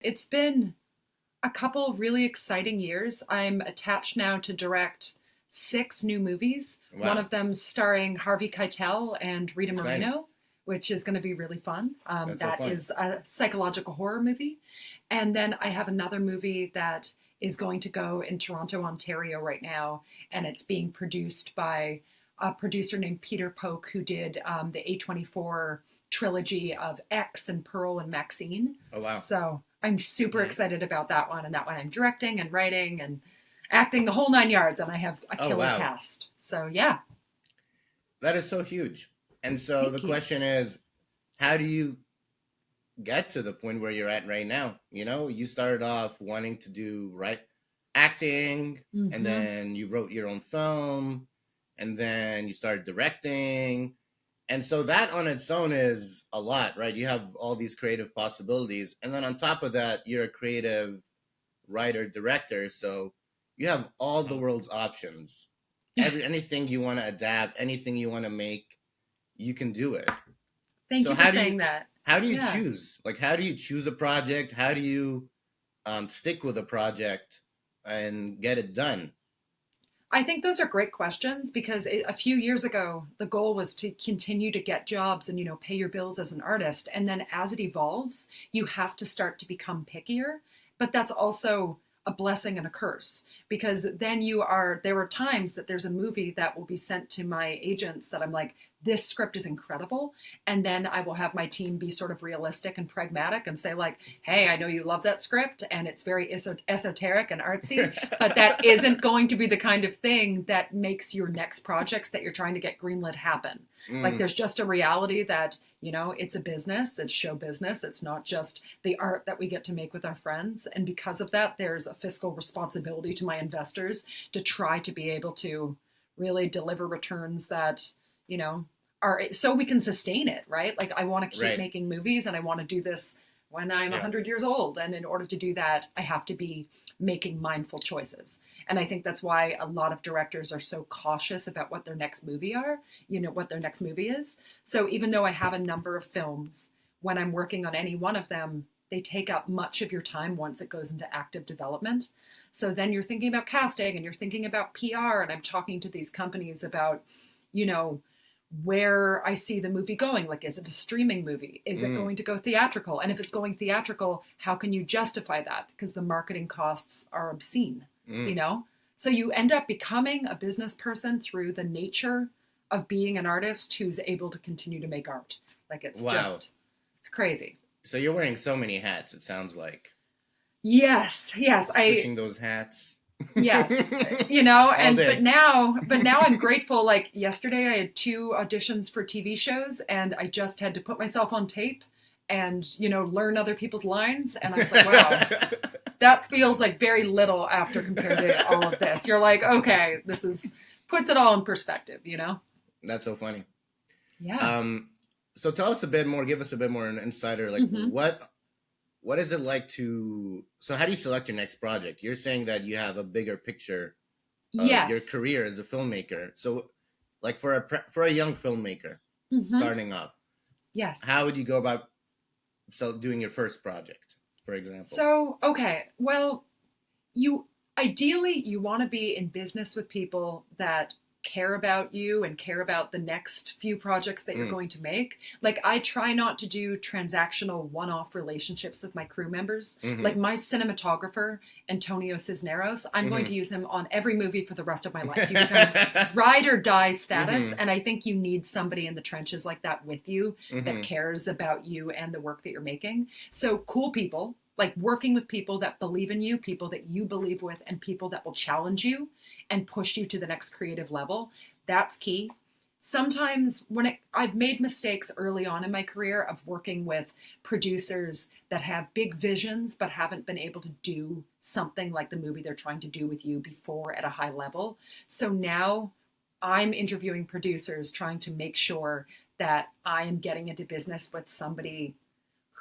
It's been a couple really exciting years. I'm attached now to direct six new movies, one Wow, of them starring Harvey Keitel and Rita exciting. Moreno, which is going to be really fun. That's so That fun. is a psychological horror movie. And then I have another movie that is going to go in Toronto, Ontario right now, and it's being produced by a producer named Peter Polk, who did the A24 trilogy of X and Pearl and Maxine. Oh, wow. So I'm super Hmm. excited about that one. And that one I'm directing and writing and acting the whole nine yards. And I have a Oh, killer wow. cast. So yeah, That is so huge. And so the thank you. question is, how do you get to the point where you're at right now? You started off wanting to do acting, and Hmm. then you wrote your own film, and then you started directing. And so that on its own is a lot, right? You have all these creative possibilities. And then on top of that, you're a creative writer, director. So you have all the world's options. Anything you want to adapt, anything you want to make, you can do it. Thank So you for saying that. how do you Yeah. choose? Like, how do you choose a project? How do you stick with a project and get it done? I think those are great questions because a few years ago, the goal was to continue to get jobs and, pay your bills as an artist. And then as it evolves, you have to start to become pickier. But that's also a blessing and a curse because then there are times that there's a movie that will be sent to my agents that I'm like, this script is incredible. And then I will have my team be sort of realistic and pragmatic and say, like, hey, I know you love that script and it's very esoteric and artsy, but that isn't going to be the kind of thing that makes your next projects that you're trying to get greenlit happen. Like Mm, there's just a reality that, it's a business, it's show business, it's not just the art that we get to make with our friends. And because of that, there's a fiscal responsibility to my investors to try to be able to really deliver returns that, you know, are so we can sustain it, right? Like I want to keep right. making movies and I want to do this when I'm Yeah. 100 years old. And in order to do that, I have to be making mindful choices. And I think that's why a lot of directors are so cautious about what their next movie what their next movie is. So even though I have a number of films, when I'm working on any one of them, they take up much of your time once it goes into active development. So then you're thinking about casting and you're thinking about PR, and I'm talking to these companies about, you know, where I see the movie going. Like, is it a streaming movie? Is it Mm, going to go theatrical? And if it's going theatrical, how can you justify that? Because the marketing costs are obscene, you mm. know? So you end up becoming a business person through the nature of being an artist who's able to continue to make art. Like, Wow. it's crazy. So you're wearing so many hats, it sounds like. Yes, yes, Switching those hats. yes, All but day. now I'm grateful. Like yesterday I had two auditions for TV shows and I just had to put myself on tape and learn other people's lines, and I was like, wow, that feels like very little after compared to all of this. You're like, okay, this is puts it all in perspective. That's so funny. Yeah. Um, so tell us a bit more. Give us a bit more an insider. Like, Hmm. what is it like to? So how do you select your next project? You're saying that you have a bigger picture of your Yes. career as a filmmaker. So, like for a young filmmaker Hmm. starting off, Yes. how would you go about doing your first project, for example? So, okay, well, you ideally you want to be in business with people that care about you and care about the next few projects that you're Mm, going to make. Like I try not to do transactional one-off relationships with my crew members. mm-hmm, Like my cinematographer, Antonio Cisneros, I'm going to mm-hmm. use him on every movie for the rest of my life. He become ride or die status, Mm-hmm, and I think you need somebody in the trenches like that with you that mm-hmm, cares about you and the work that you're making. So cool people, like working with people that believe in you, people that you believe with, and people that will challenge you and push you to the next creative level. That's key. Sometimes I've made mistakes early on in my career of working with producers that have big visions but haven't been able to do something like the movie they're trying to do with you before at a high level. So now I'm interviewing producers trying to make sure that I am getting into business with somebody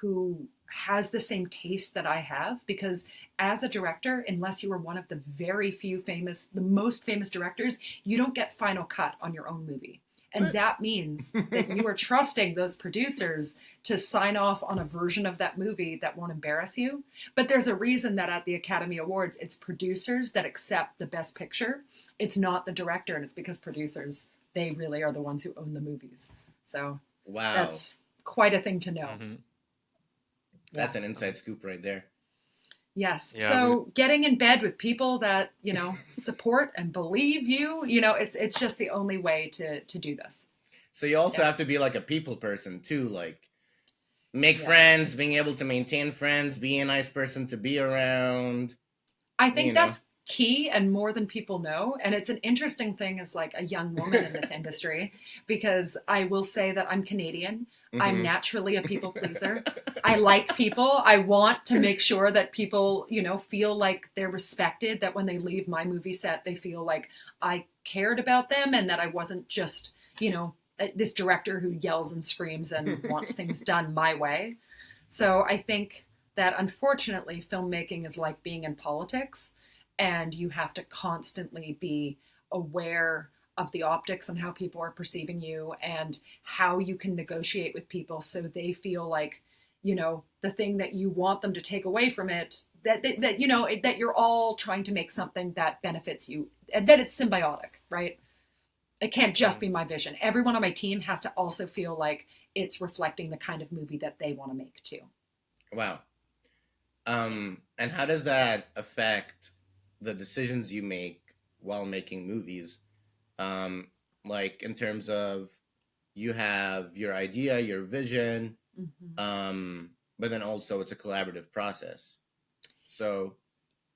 who has the same taste that I have, because as a director, unless you are one of the very few famous, the most famous directors, you don't get final cut on your own movie. And What? that means that you are trusting those producers to sign off on a version of that movie that won't embarrass you. But there's a reason that at the Academy Awards, it's producers that accept the best picture. It's not the director, and it's because producers, they really are the ones who own the movies. So Wow. that's quite a thing to know. Hmm. Yeah. That's an inside scoop right there. Yes. Yeah, So getting in bed with people that, support and believe you, it's just the only way to do this. So you also Yeah. have to be like a people person too, like make Yes. friends, being able to maintain friends, being a nice person to be around, I you think know. that's key and more than people know. And it's an interesting thing as like a young woman in this industry, because I will say that I'm Canadian. I'm Mhm. naturally a people pleaser. I like people. I want to make sure that people, feel like they're respected, that when they leave my movie set, they feel like I cared about them and that I wasn't just, this director who yells and screams and wants things done my way. So I think that unfortunately, filmmaking is like being in politics, and you have to constantly be aware of the optics and how people are perceiving you and how you can negotiate with people so they feel like, the thing that you want them to take away from it, that you're all trying to make something that benefits you and that it's symbiotic, right? It can't just mm, be my vision. Everyone on my team has to also feel like it's reflecting the kind of movie that they want to make too. Wow. And how does that affect the decisions you make while making movies? Um, like in terms of you have your idea, your vision, Mm-hmm. but then also it's a collaborative process. So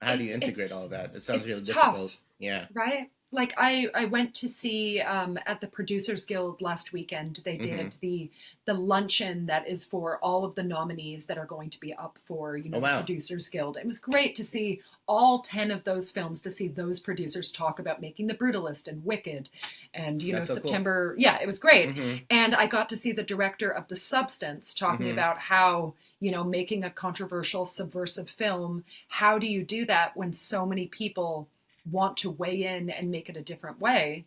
how do you it's integrate all it's that? It sounds it's really difficult. tough, Yeah. right? Like I went to see at the Producers Guild last weekend. They Mm-hmm. did the luncheon that is for all of the nominees that are going to be up for Oh the wow. Producers Guild. It was great to see all 10 of those films, to see those producers talk about making The Brutalist and Wicked and That's so cool. September. Yeah, it was great. Mm-hmm. And I got to see the director of The Substance talking Mm-hmm. about how making a controversial subversive film, how do you do that when so many people want to weigh in and make it a different way?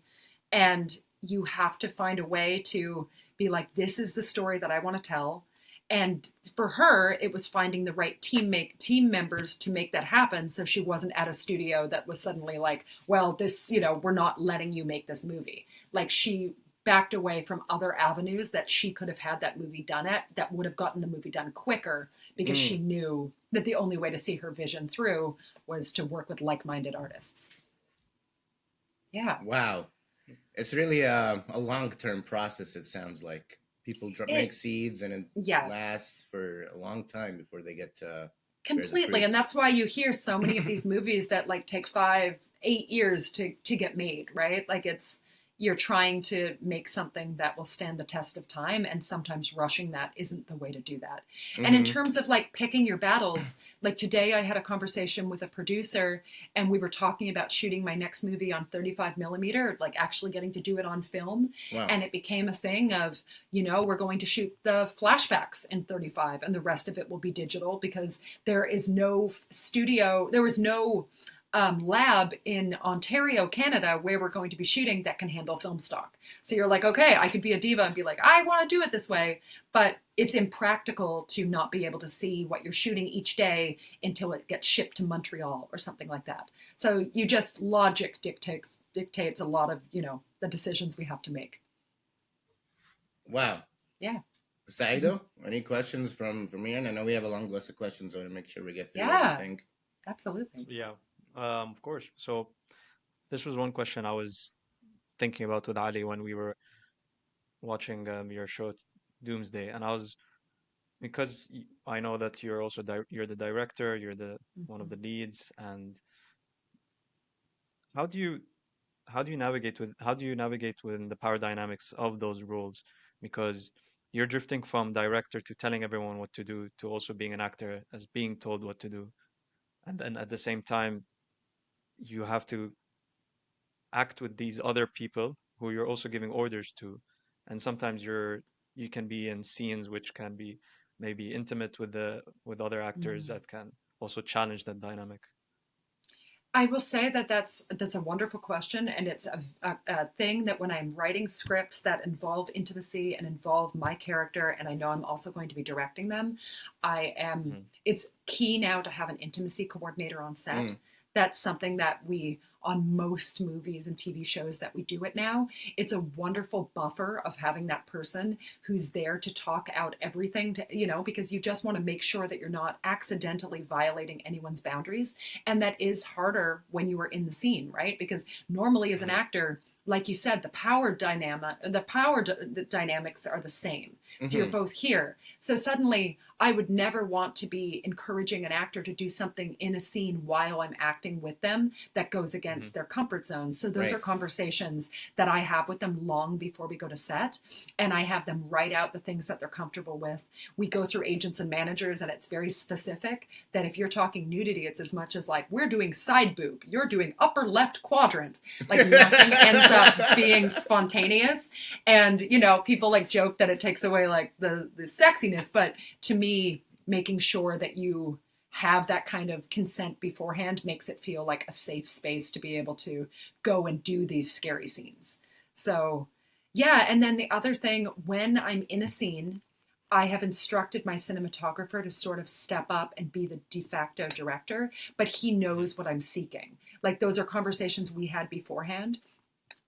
And you have to find a way to be like, this is the story that I want to tell. And for her, it was finding the right team members to make that happen. So she wasn't at a studio that was suddenly like, well, this, we're not letting you make this movie. Like, she backed away from other avenues that she could have had that movie done at, that would have gotten the movie done quicker, because she Mm. knew that the only way to see her vision through was to work with like-minded artists. Yeah. Wow. It's really a long-term process. It sounds like people make It seeds, and it Yes. lasts for a long time before they get to bear the Completely. And fruits. that's why you hear so many of these movies that like take 5, 8 years to get made, right? Like, you're trying to make something that will stand the test of time, and sometimes rushing that isn't the way to do that. And in Mm-hmm. terms of like picking your battles, like today I had a conversation with a producer, and we were talking about shooting my next movie on 35 millimeter, like actually getting to do it on film. Wow. And it became a thing of, we're going to shoot the flashbacks in 35 and the rest of it will be digital, because there is no studio, there was no lab in Ontario, Canada, where we're going to be shooting that can handle film stock. So you're like, okay, I could be a diva and be like, I want to do it this way, but it's impractical to not be able to see what you're shooting each day until it gets shipped to Montreal or something like that. So you just, logic dictates a lot of the decisions we have to make. Wow. Yeah. Saido, any questions from Ian? I know we have a long list of questions, so I want to make sure we get through Yeah, everything. absolutely. yeah, of course. So this was one question I was thinking about with Ali when we were watching your show Doomsday, and I was because I know that you're also you're the director, you're the one of Mm-hmm. the leads, and how do you how do you navigate within the power dynamics of those roles? Because you're drifting from director to telling everyone what to do to also being an actor as being told what to do, and then at the same time you have to act with these other people who you're also giving orders to, and sometimes you can be in scenes which can be maybe intimate with the with other actors Mm. that can also challenge that dynamic. I will say that that's a wonderful question, and it's a thing that when I'm writing scripts that involve intimacy and involve my character, and I know I'm also going to be directing them, Mm-hmm. it's key now to have an intimacy coordinator on set. Mm. That's something that we, on most movies and TV shows that we do it now, it's a wonderful buffer of having that person who's there to talk out everything to, because you just want to make sure that you're not accidentally violating anyone's boundaries. And that is harder when you are in the scene, right? Because normally as an Mm-hmm. actor, like you said, the dynamics are the same. So you're Mm-hmm. both here. So suddenly I would never want to be encouraging an actor to do something in a scene while I'm acting with them that goes Mm-hmm. against their comfort zones. So those Right. are conversations that I have with them long before we go to set. And I have them write out the things that they're comfortable with. We go through agents and managers, and it's very specific that if you're talking nudity, it's as much as like, we're doing side boob, you're doing upper left quadrant. Like nothing ends up being spontaneous. And, people like joke that it takes away like the sexiness, but to me, making sure that you have that kind of consent beforehand makes it feel like a safe space to be able to go and do these scary scenes. So, yeah. And then the other thing, when I'm in a scene, I have instructed my cinematographer to sort of step up and be the de facto director, but he knows what I'm seeking. Like those are conversations we had beforehand.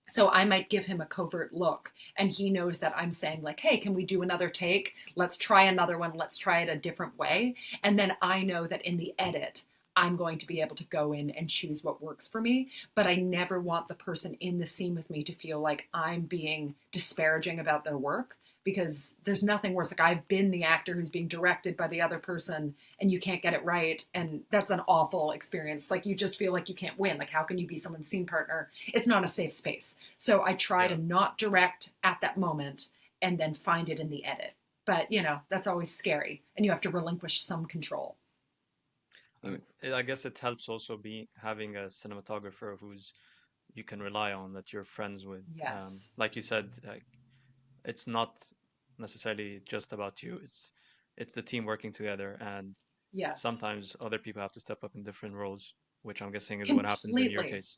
So I might give him a covert look, and he knows that I'm saying like, hey, can we do another take? Let's try another one. Let's try it a different way. And then I know that in the edit, I'm going to be able to go in and choose what works for me. But I never want the person in the scene with me to feel like I'm being disparaging about their work, because there's nothing worse. Like I've been the actor who's being directed by the other person and you can't get it right. And that's an awful experience. Like you just feel like you can't win. Like how can you be someone's scene partner? It's not a safe space. So I try Yeah. to not direct at that moment and then find it in the edit. But that's always scary, and you have to relinquish some control. I guess it helps also be having a cinematographer who's you can rely on, that you're friends with. Yes. Like you said, it's not necessarily just about you. It's the team working together, and Yes. sometimes other people have to step up in different roles, which I'm guessing is what happens in your Completely. case.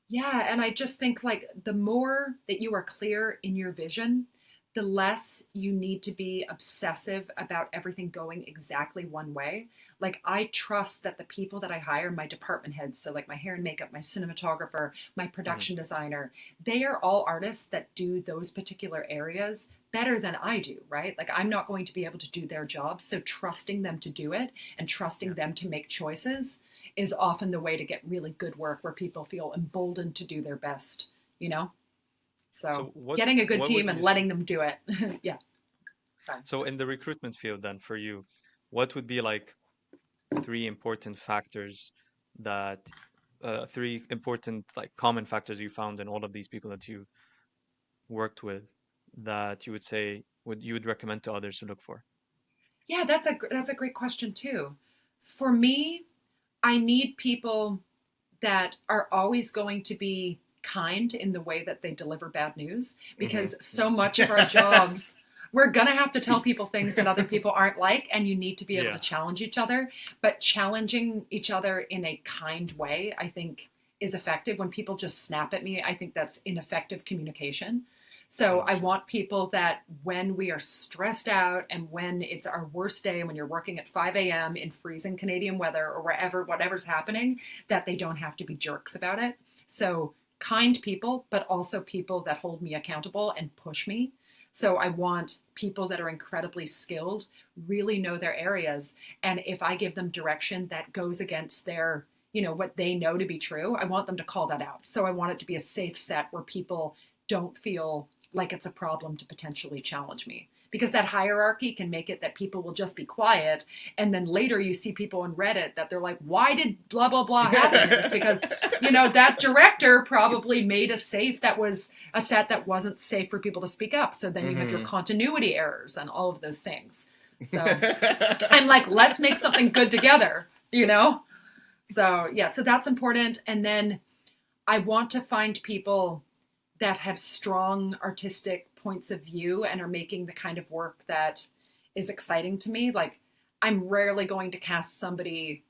Yeah, and I just think like the more that you are clear in your vision, the less you need to be obsessive about everything going exactly one way. Like I trust that the people that I hire, my department heads, so like my hair and makeup, my cinematographer, my Hmm. production designer, they are all artists that do those particular areas better than I do, right? Like I'm not going to be able to do their job, so trusting them to do it and trusting Yeah. them to make choices is often the way to get really good work where people feel emboldened to do their best, you know? So So what getting a good what would team you and s- letting them do it. Yeah, fine. so in the recruitment field then for you, what would be like three important factors that three important like common factors you found in all of these people that you worked with that you would say would you would recommend to others to look for? Yeah, that's a great question too. For me, I need people that are always going to be kind in the way that they deliver bad news, because so Mm. much of our jobs, we're going to have to tell people things that other people aren't like, and you need to be able to Yeah. challenge each other. But challenging each other in a kind way, I think, is effective. When people just snap at me, I think that's ineffective communication. So I Sure. want people that when we are stressed out and when it's our worst day, when you're working at 5 a.m. in freezing Canadian weather or wherever, whatever's happening, that they don't have to be jerks about it. So kind people, but also people that hold me accountable and push me. So I want people that are incredibly skilled, really know their areas. And if I give them direction that goes against their, what they know to be true, I want them to call that out. So I want it to be a safe set where people don't feel like it's a problem to potentially challenge me, because that hierarchy can make it that people will just be quiet, and then later you see people on Reddit that they're like, why did blah blah blah happen? And it's because that director probably made a set that wasn't safe for people to speak up, so then you have your Hmm. continuity errors and all of those things. So I'm like, let's make something good together. So yeah, so that's important. And then I want to find people that have strong artistic points of view and are making the kind of work that is exciting to me. Like, I'm rarely going to cast somebody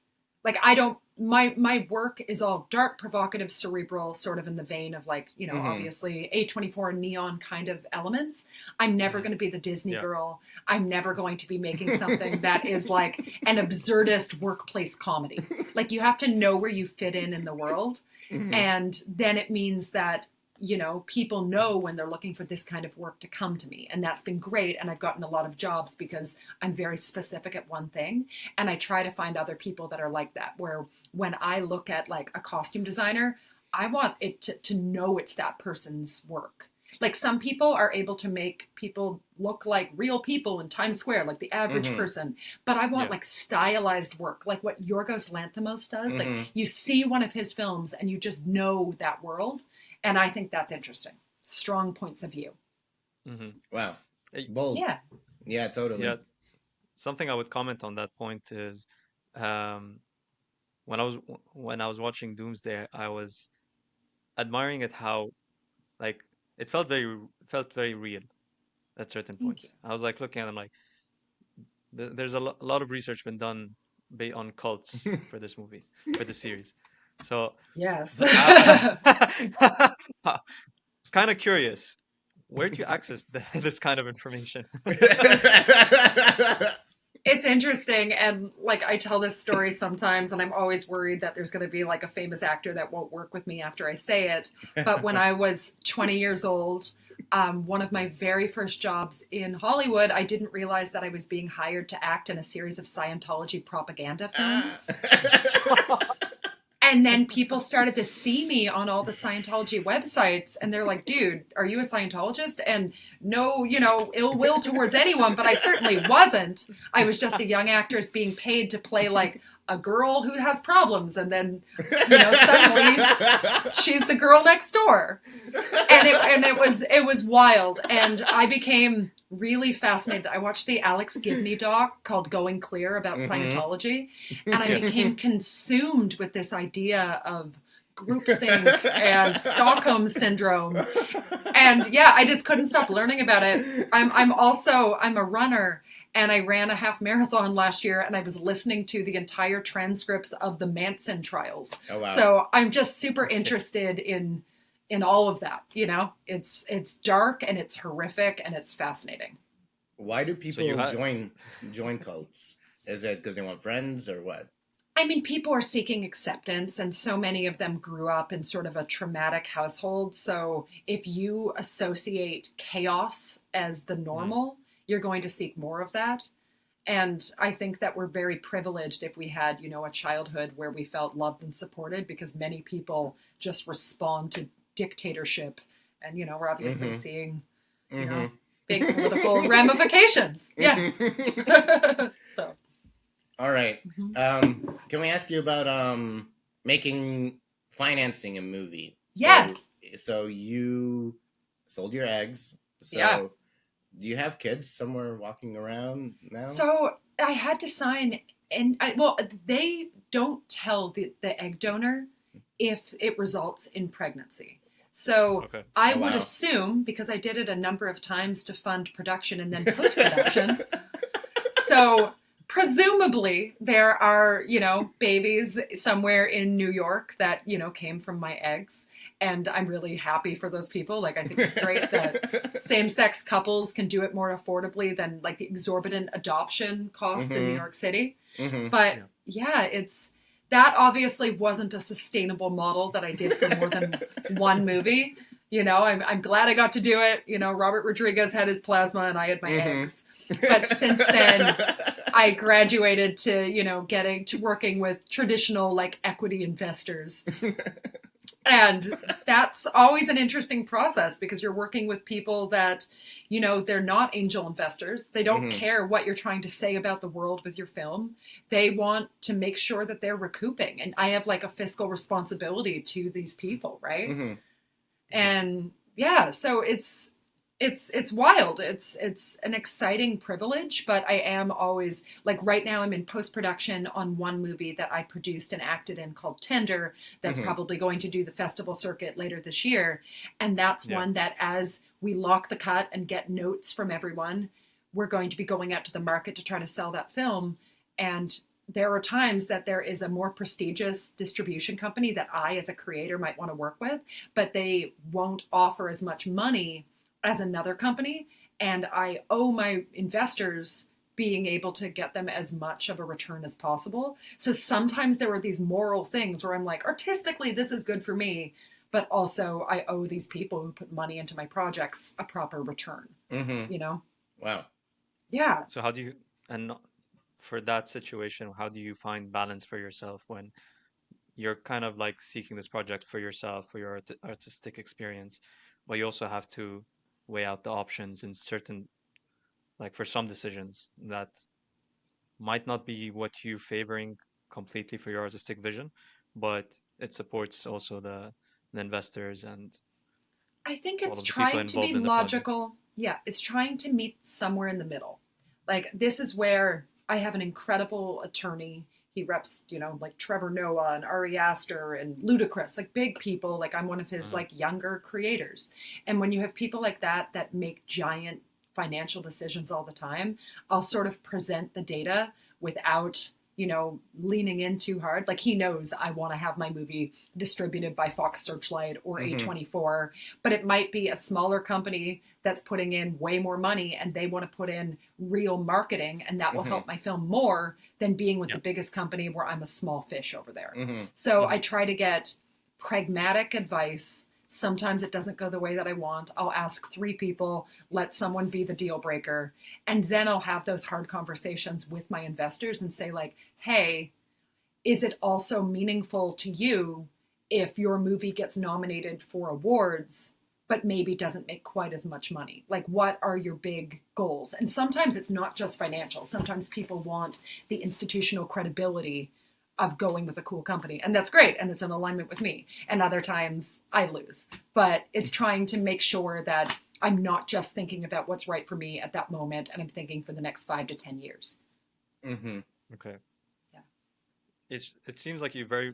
like I don't my work is all dark, provocative, cerebral, sort of in the vein of like, you know, obviously A24 and neon kind of elements. I'm never going to be the Disney girl. I'm never going to be making something that is like an absurdist workplace comedy. Like you have to know where you fit in the world. And then it means that, you know, people know when they're looking for this kind of work to come to me. And that's been great. And I've gotten a lot of jobs because I'm very specific at one thing. And I try to find other people that are like that, where when I look at like a costume designer, I want it to know it's that person's work. Like some people are able to make people look like real people in Times Square, like the average person. But I want like stylized work, like what Yorgos Lanthimos does. Like you see one of his films and you just know that world. And I think that's interesting. Strong points of view. Wow. Bold. Yeah. Yeah, totally. Yeah. Something I would comment on that point is when I was watching Doomsday, I was admiring at how like it felt very real at certain points. I was like looking at them like there's a lot of research been done on cults for this movie, for the series. So yes. I was kind of curious. Where do you access this kind of information? It's interesting. And like I tell this story sometimes, and I'm always worried that there's going to be like a famous actor that won't work with me after I say it. But when I was 20 years old, one of my very first jobs in Hollywood, I didn't realize that I was being hired to act in a series of Scientology propaganda films. And then people started to see me on all the Scientology websites, and they're like, dude, are you a Scientologist? And no, you know, ill will towards anyone, but I certainly wasn't. I was just a young actress being paid to play like a girl who has problems, and then, you know, suddenly she's the girl next door. And it was wild. And I became really fascinated. I watched the Alex Gibney doc called Going Clear about Scientology, and I became consumed with this idea of groupthink and Stockholm syndrome. And yeah, I just couldn't stop learning about it. I'm a runner, and I ran a half marathon last year, and I was listening to the entire transcripts of the Manson trials. Oh, wow. So I'm just super interested in all of that. You know, it's dark and it's horrific and it's fascinating. Why do people join cults? Is it because they want friends or what? I mean, people are seeking acceptance, and so many of them grew up in sort of a traumatic household. So if you associate chaos as the normal, you're going to seek more of that. And I think that we're very privileged if we had, you know, a childhood where we felt loved and supported, because many people just respond to dictatorship. And, you know, we're obviously seeing, you know, big political ramifications. Yes. So. All right. Can we ask you about financing a movie? Yes. So you sold your eggs. So yeah. Do you have kids somewhere walking around now? So I had to sign, and they don't tell the egg donor if it results in pregnancy. So I would assume, because I did it a number of times to fund production and then post-production. So presumably there are, you know, babies somewhere in New York that, you know, came from my eggs. And I'm really happy for those people. Like, I think it's great that same-sex couples can do it more affordably than like the exorbitant adoption costs in New York City. But yeah, that obviously wasn't a sustainable model that I did for more than one movie. You know, I'm glad I got to do it. You know, Robert Rodriguez had his plasma and I had my eggs. But since then, I graduated to, you know, getting to working with traditional like equity investors. And that's always an interesting process, because you're working with people that, you know, they're not angel investors. They don't care what you're trying to say about the world with your film. They want to make sure that they're recouping. And I have like a fiscal responsibility to these people, right? And yeah, so it's wild. It's an exciting privilege, but I am always like, right now I'm in post-production on one movie that I produced and acted in called Tender. That's probably going to do the festival circuit later this year. And that's one that, as we lock the cut and get notes from everyone, we're going to be going out to the market to try to sell that film. And there are times that there is a more prestigious distribution company that I, as a creator, might want to work with, but they won't offer as much money as another company. And I owe my investors being able to get them as much of a return as possible. So sometimes there are these moral things where I'm like, artistically, this is good for me, but also I owe these people who put money into my projects a proper return, Mm-hmm. you know? Wow. Yeah. So how do you, and for that situation, how do you find balance for yourself when you're kind of like seeking this project for yourself, for your artistic experience, but you also have to weigh out the options in certain, like for some decisions that might not be what you favoring completely for your artistic vision, but it supports also the investors and I think all it's of the people trying to be involved in the project. logical. Yeah, it's trying to meet somewhere in the middle. Like, this is where I have an incredible attorney. He reps, like Trevor Noah and Ari Aster and Ludacris, like big people. Like, I'm one of his Uh, like younger creators. And when you have people like that make giant financial decisions all the time, I'll sort of present the data without leaning in too hard. Like, he knows I want to have my movie distributed by Fox Searchlight or Mm-hmm. A24, but it might be a smaller company that's putting in way more money and they want to put in real marketing, and that will Mm-hmm. help my film more than being with yeah. the biggest company where I'm a small fish over there. Mm-hmm. So I Mhm. try to get pragmatic advice. Sometimes it doesn't go the way that I want. I'll ask 3 people, let someone be the deal breaker. And then I'll have those hard conversations with my investors and say, like, hey, is it also meaningful to you if your movie gets nominated for awards, but maybe doesn't make quite as much money? Like, what are your big goals? And sometimes it's not just financial. Sometimes people want the institutional credibility of going with a cool company. And that's great. And it's in alignment with me. And other times I lose. But it's trying to make sure that I'm not just thinking about what's right for me at that moment, and I'm thinking for the next 5 to 10 years. Mm-hmm. Okay. Yeah. It seems like you're very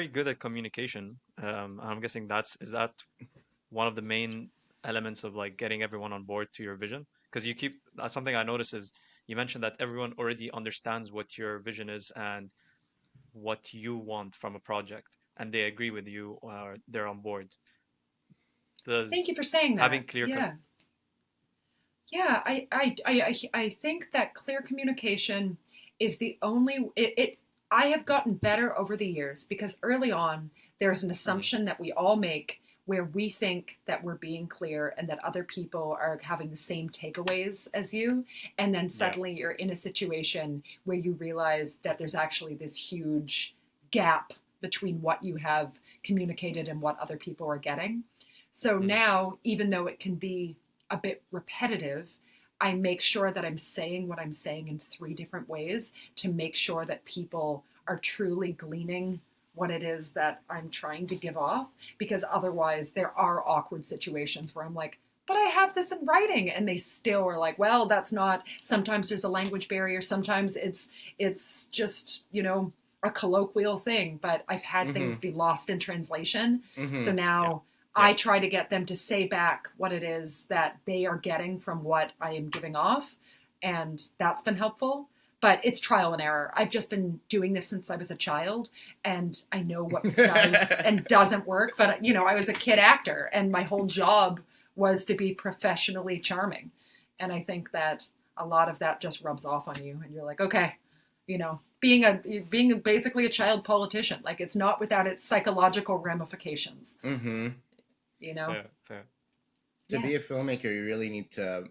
good at communication. I'm guessing is that one of the main elements of like getting everyone on board to your vision? Because you keep something I notice is you mentioned that everyone already understands what your vision is and what you want from a project, and they agree with you or they're on board. Thank Does you for saying having that. clear Yeah. Yeah, I think that clear communication is the only I have gotten better over the years, because early on there's an Mhm. assumption that we all make where we think that we're being clear and that other people are having the same takeaways as you, and then Yeah. suddenly you're in a situation where you realize that there's actually this huge gap between what you have communicated and what other people are getting. So Mhm. now, even though it can be a bit repetitive, I make sure that I'm saying what I'm saying in 3 different ways to make sure that people are truly gleaning what it is that I'm trying to give off. Because otherwise, there are awkward situations where I'm like, but I have this in writing, and they still are like, well, that's not. Sometimes there's a language barrier. Sometimes it's just a colloquial thing. But I've had Mm-hmm. things be lost in translation. So Mm-hmm. Yeah. now Yeah. I try to get them to say back what it is that they are getting from what I am giving off. And that's been helpful. But it's trial and error. I've just been doing this since I was a child, and I know what does and doesn't work. But, I was a kid actor, and my whole job was to be professionally charming. And I think that a lot of that just rubs off on you, and you're like, okay, being basically a child politician, like, it's not without its psychological ramifications. Mm-hmm. you know? Fair. Fair. To Yeah. be a filmmaker, you really need to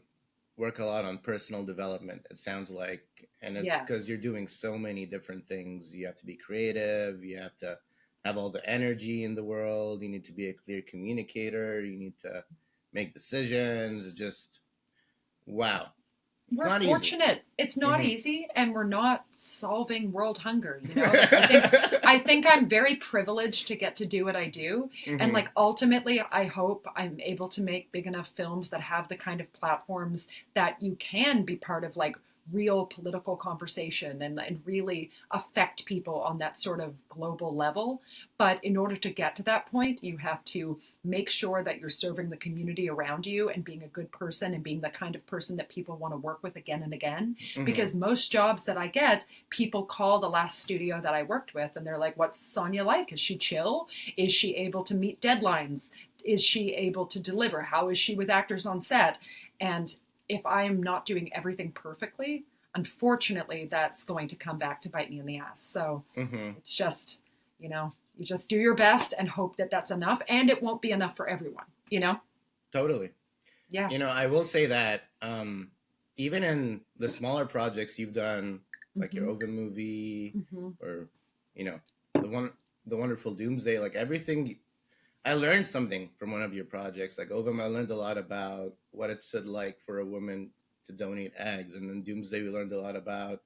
work a lot on personal development, it sounds like. And it's because you're Yes. doing so many different things. You have to be creative, you have to have all the energy in the world, you need to be a clear communicator, you need to make decisions. Just wow. It's We're not easy. fortunate. It's not Mm-hmm. easy, and we're not solving world hunger, Like, I think I'm very privileged to get to do what I do. And, Mm-hmm. like, ultimately I hope I'm able to make big enough films that have the kind of platforms that you can be part of, like, real political conversation and really affect people on that sort of global level. But in order to get to that point, you have to make sure that you're serving the community around you and being a good person and being the kind of person that people want to work with again and again. Mhm. Because most jobs that I get, people call the last studio that I worked with and they're like, what's Sonja like? Is she chill? Is she able to meet deadlines? Is she able to deliver? How is she with actors on set? And if I'm not doing everything perfectly, unfortunately, that's going to come back to bite me in the ass. So Mhm. it's just, you know, you just do your best and hope that that's enough. And it won't be enough for everyone, you know? Totally. Yeah. You know, I will say that even in the smaller projects you've done, like your Oven movie, or you know, the wonderful Doomsday, like everything, I learned something from one of your projects. Like Ovum, I learned a lot about what it's like for a woman to donate eggs, and then Doomsday, we learned a lot about,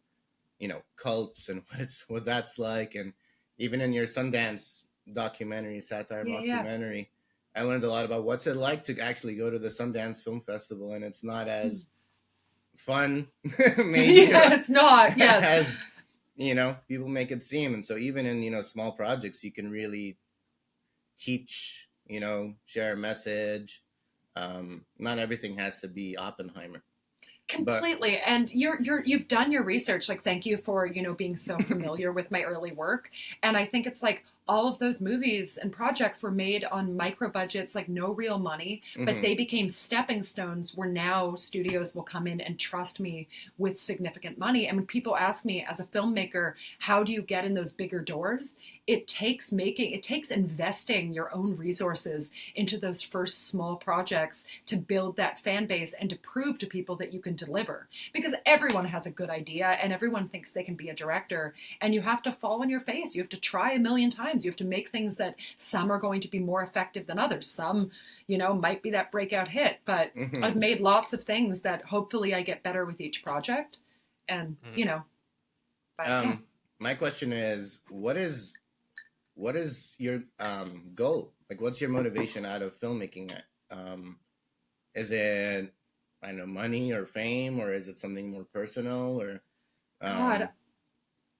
you know, cults and what that's like, and even in your Sundance documentary, satire Yeah. documentary, I learned a lot about what's it like to actually go to the Sundance Film Festival, and it's not as fun, maybe, Yeah, it's not. Yes. as you know people make it seem. And so even in, you know, small projects, you can really teach, you know, share a message. Not everything has to be Oppenheimer. Completely. And you've done your research. Like, thank you for, you know, being so familiar with my early work. And I think it's like all of those movies and projects were made on micro budgets, like no real money, but they became stepping stones where now studios will come in and trust me with significant money. And when people ask me as a filmmaker, how do you get in those bigger doors? It takes investing your own resources into those first small projects to build that fan base and to prove to people that you can deliver. Because everyone has a good idea and everyone thinks they can be a director, and you have to fall on your face. You have to try a million times. You have to make things that some are going to be more effective than others. Some, you know, might be that breakout hit, but I've made lots of things that hopefully I get better with each project. And, you know, but, yeah. My question is, what is your goal? Like, what's your motivation out of filmmaking? Is it, I don't know, money or fame, or is it something more personal? Or God,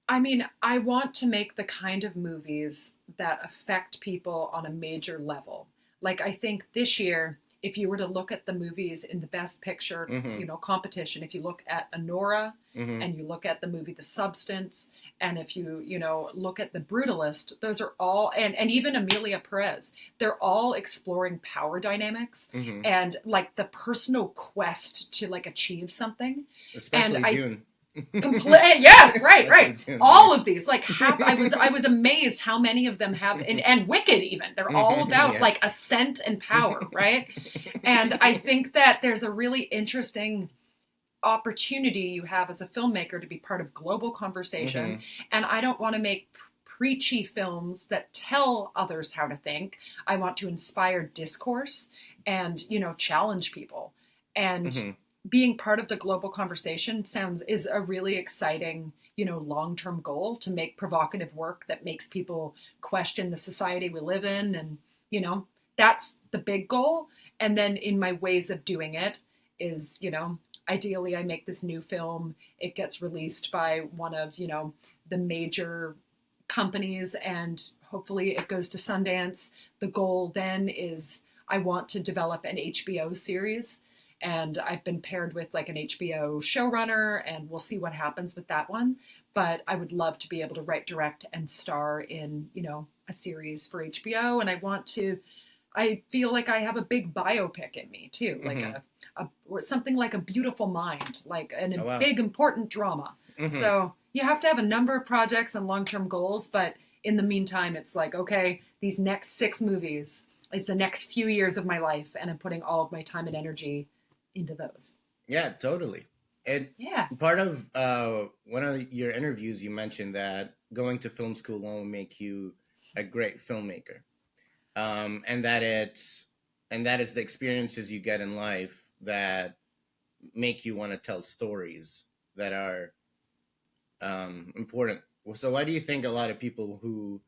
I mean, I want to make the kind of movies that affect people on a major level. Like, I think this year, if you were to look at the movies in the Best Picture, you know, competition, if you look at Anora and you look at the movie The Substance, and if you know, look at The Brutalist, those are all, and even Amelia Perez, they're all exploring power dynamics and like the personal quest to like achieve something. especially And Dune. Yes, right. Dune, All of these, like I was amazed how many of them have, and Wicked even. They're all about Yes. like ascent and power, right? And I think that there's a really interesting opportunity you have as a filmmaker to be part of global conversation. And I don't want to make preachy films that tell others how to think. I want to inspire discourse and, you know, challenge people. And being part of the global conversation is a really exciting, you know, long-term goal, to make provocative work that makes people question the society we live in. And, you know, that's the big goal. And then in my ways of doing it is, you know, ideally I make this new film, it gets released by one of, you know, the major companies, and hopefully it goes to Sundance. The goal then is I want to develop an HBO series, and I've been paired with like an HBO showrunner, and we'll see what happens with that one. But I would love to be able to write, direct, and star in, you know, a series for HBO. And I feel like I have a big biopic in me too, like or something like A Beautiful Mind, like a big important drama. So you have to have a number of projects and long-term goals, but in the meantime, it's like, okay, these next 6 movies is the next few years of my life, and I'm putting all of my time and energy into those. Yeah, totally. And part of one of your interviews, you mentioned that going to film school won't make you a great filmmaker, and that it's the experiences you get in life that make you want to tell stories that are important. So why do you think a lot of people who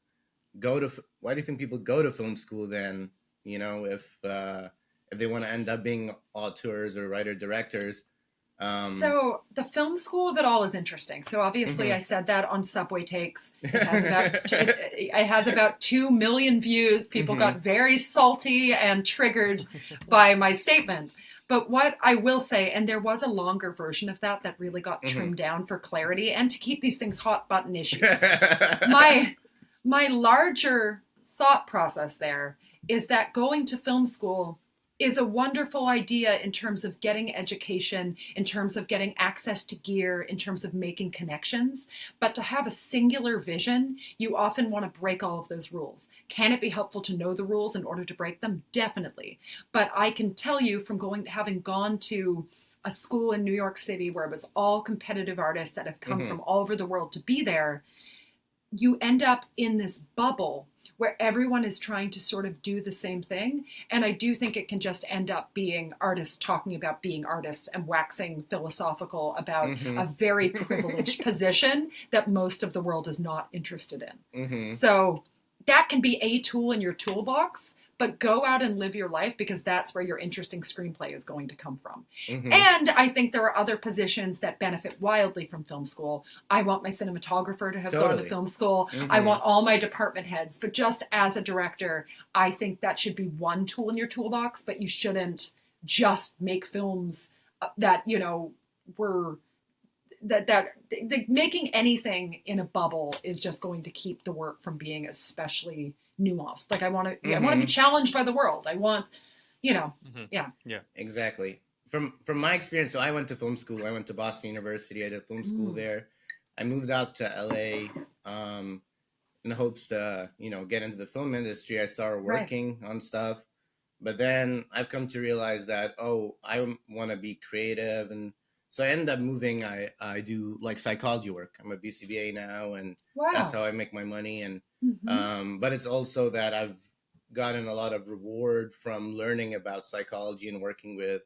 why do you think people go to film school then? You know, if they want to end up being auteurs or writer directors, So the film school of it all is interesting. So obviously I said that on Subway Takes. It has about 2 million views. People got very salty and triggered by my statement. But what I will say, and there was a longer version of that really got trimmed down for clarity and to keep these things hot button issues. My larger thought process there is that going to film school is a wonderful idea in terms of getting education, in terms of getting access to gear, in terms of making connections. But to have a singular vision, you often want to break all of those rules. Can it be helpful to know the rules in order to break them? Definitely. But I can tell you from having gone to a school in New York City where it was all competitive artists that have come from all over the world to be there, you end up in this bubble where everyone is trying to sort of do the same thing. And I do think it can just end up being artists talking about being artists and waxing philosophical about a very privileged position that most of the world is not interested in. So that can be a tool in your toolbox, but go out and live your life because that's where your interesting screenplay is going to come from. And I think there are other positions that benefit wildly from film school. I want my cinematographer to have gone to film school. I want all my department heads. But just as a director, I think that should be one tool in your toolbox, but you shouldn't just make films that, you know, making anything in a bubble is just going to keep the work from being especially nuanced. Like I want to be challenged by the world. I want, you know, yeah, exactly. From my experience, so I went to film school. I went to Boston University. I did film school there. I moved out to LA in the hopes to, you know, get into the film industry. I started working on stuff, but then I've come to realize that I want to be creative, and so I ended up moving. I do like psychology work. I'm a BCBA now, and that's how I make my money. And but it's also that I've gotten a lot of reward from learning about psychology and working with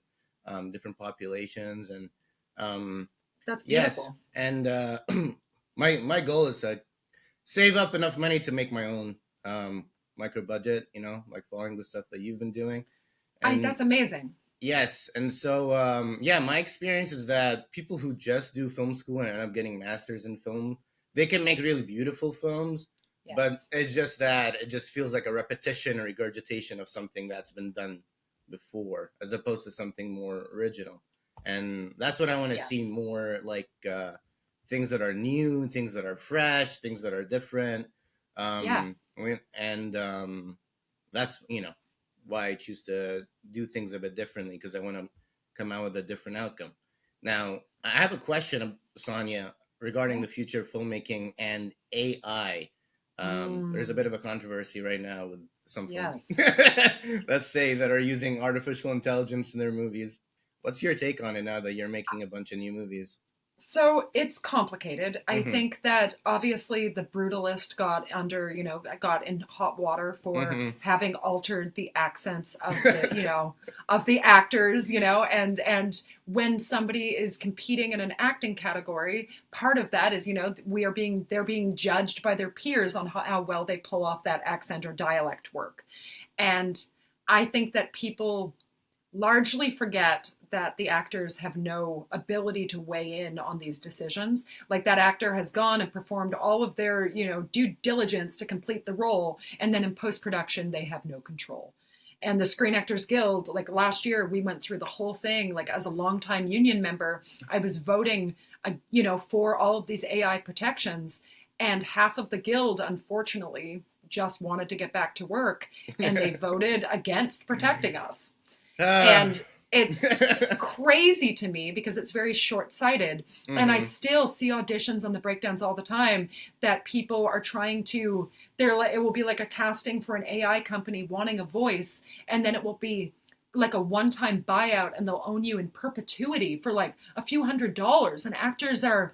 different populations. And that's beautiful. Yes, and my goal is to save up enough money to make my own micro budget. You know, like following the stuff that you've been doing. And that's amazing. Yes, and so my experience is that people who just do film school and end up getting masters in film, they can make really beautiful films. But it's just that it just feels like a repetition or regurgitation of something that's been done before, as opposed to something more original. And that's what I want to see more, like things that are new, things that are fresh, things that are different. And that's, you know, why I choose to do things a bit differently, because I want to come out with a different outcome. Now, I have a question, Sonja, regarding the future of filmmaking and AI. There's a bit of a controversy right now with some films, let's say, that are using artificial intelligence in their movies. What's your take on it now that you're making a bunch of new movies? So it's complicated. I think that obviously the brutalist got in hot water for having altered the accents of the, you know, of the actors, you know, and when somebody is competing in an acting category, part of that is, you know, they're being judged by their peers on how well they pull off that accent or dialect work. And I think that people largely forget that the actors have no ability to weigh in on these decisions. Like that actor has gone and performed all of their, you know, due diligence to complete the role, and then in post-production they have no control. And the Screen Actors Guild, like last year, we went through the whole thing. Like as a longtime union member, I was voting, you know, for all of these AI protections, and half of the guild, unfortunately, just wanted to get back to work, and they voted against protecting us. And it's crazy to me because it's very short-sighted. And I still see auditions on the breakdowns all the time that people are trying to, it will be like a casting for an AI company wanting a voice, and then it will be like a one-time buyout, and they'll own you in perpetuity for like a few $100s, and actors are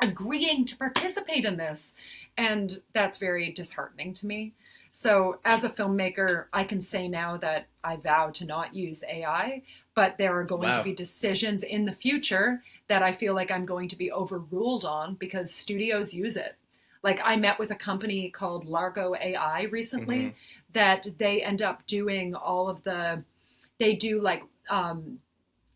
agreeing to participate in this. And that's very disheartening to me. So as a filmmaker, I can say now that I vow to not use AI, but there are going to be decisions in the future that I feel like I'm going to be overruled on because studios use it. Like I met with a company called Largo AI recently that they end up doing all of they do like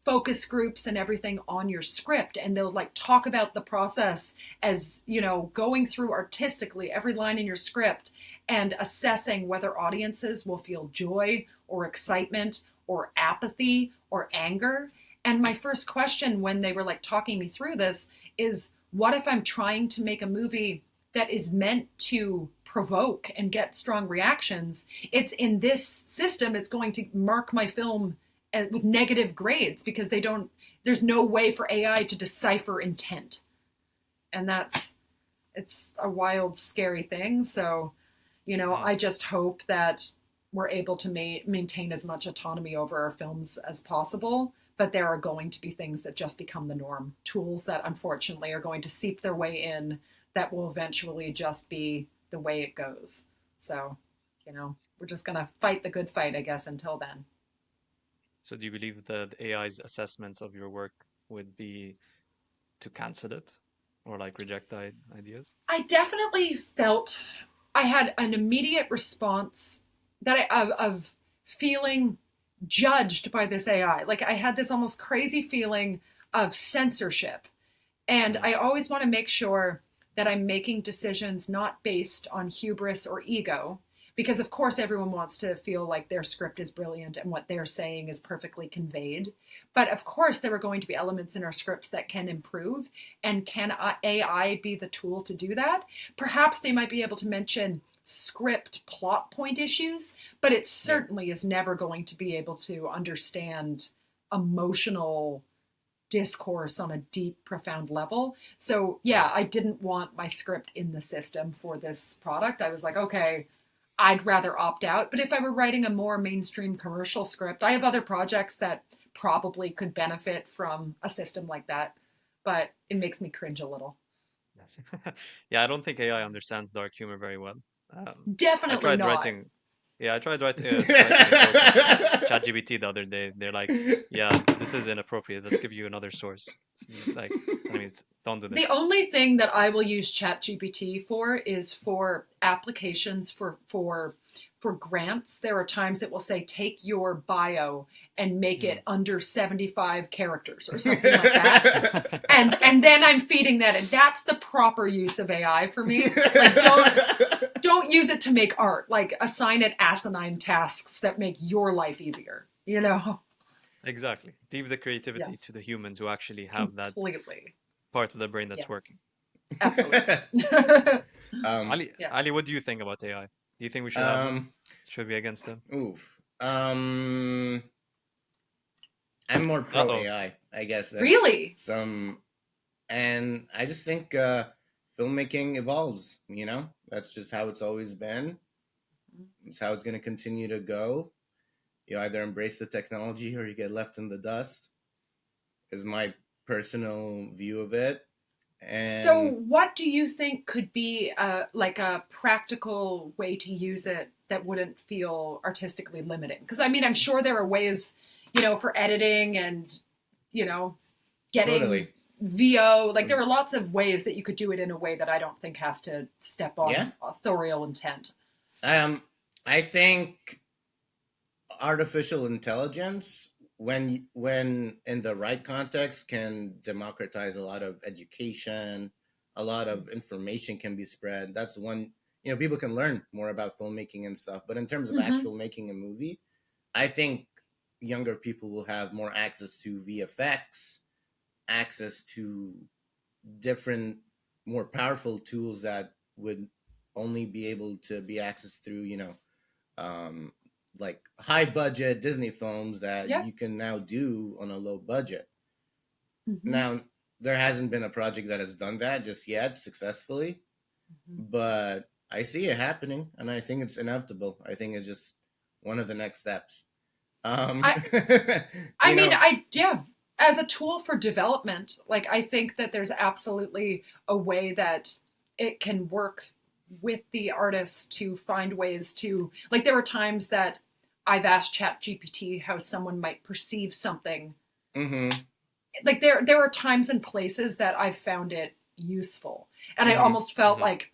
focus groups and everything on your script, and they'll like talk about the process as, you know, going through artistically every line in your script and assessing whether audiences will feel joy or excitement or apathy or anger. And my first question when they were like talking me through this is, what if I'm trying to make a movie that is meant to provoke and get strong reactions? It's in this system, it's going to mark my film with negative grades because there's no way for AI to decipher intent. And it's a wild, scary thing. So, you know, I just hope that we're able to maintain as much autonomy over our films as possible. But there are going to be things that just become the norm. Tools that unfortunately are going to seep their way in that will eventually just be the way it goes. So, you know, we're just going to fight the good fight, I guess, until then. So do you believe that AI's assessments of your work would be to cancel it or like reject the ideas? I definitely felt I had an immediate response of feeling judged by this AI. Like I had this almost crazy feeling of censorship. And I always want to make sure that I'm making decisions not based on hubris or ego, because of course everyone wants to feel like their script is brilliant and what they're saying is perfectly conveyed. But of course there are going to be elements in our scripts that can improve, and can AI be the tool to do that? Perhaps they might be able to mention script plot point issues, but it certainly is never going to be able to understand emotional discourse on a deep, profound level. So yeah, I didn't want my script in the system for this product. I was like, okay, I'd rather opt out. But if I were writing a more mainstream commercial script, I have other projects that probably could benefit from a system like that, but it makes me cringe a little. Yeah, I don't think AI understands dark humor very well. Definitely I tried not. writing. Yeah, I tried writing a joke on ChatGPT the other day. They're like, "Yeah, this is inappropriate. Let's give you another source." It's like, I mean, don't do this. The only thing that I will use ChatGPT for is for applications for grants. There are times it will say, take your bio and make it under 75 characters or something like that. and then I'm feeding that, and that's the proper use of AI for me. Like, don't use it to make art. Like, assign it asinine tasks that make your life easier, you know? Exactly. Leave the creativity to the humans who actually have that part of the brain that's working. Absolutely. Ali, what do you think about AI? Do you think we should have them? Should we be against them? I'm more pro AI, I guess. Really? And I just think filmmaking evolves, you know? That's just how it's always been. It's how it's going to continue to go. You either embrace the technology or you get left in the dust, is my personal view of it. And so what do you think could be like a practical way to use it that wouldn't feel artistically limiting? Because I mean, I'm sure there are ways, you know, for editing and, you know, getting VO. Like there are lots of ways that you could do it in a way that I don't think has to step on authorial intent. I think artificial intelligence, when in the right context, can democratize a lot of education, a lot of information can be spread. That's one, you know, people can learn more about filmmaking and stuff. But in terms of actual making a movie, I think younger people will have more access to VFX, access to different, more powerful tools that would only be able to be accessed through, you know, like high budget Disney films that you can now do on a low budget. Now, there hasn't been a project that has done that just yet successfully, but I see it happening, and I think it's inevitable. I think it's just one of the next steps. I mean, as a tool for development, like I think that there's absolutely a way that it can work with the artists to find ways to, like, there are times that I've asked ChatGPT how someone might perceive something. Like there are times and places that I've found it useful. And I almost felt like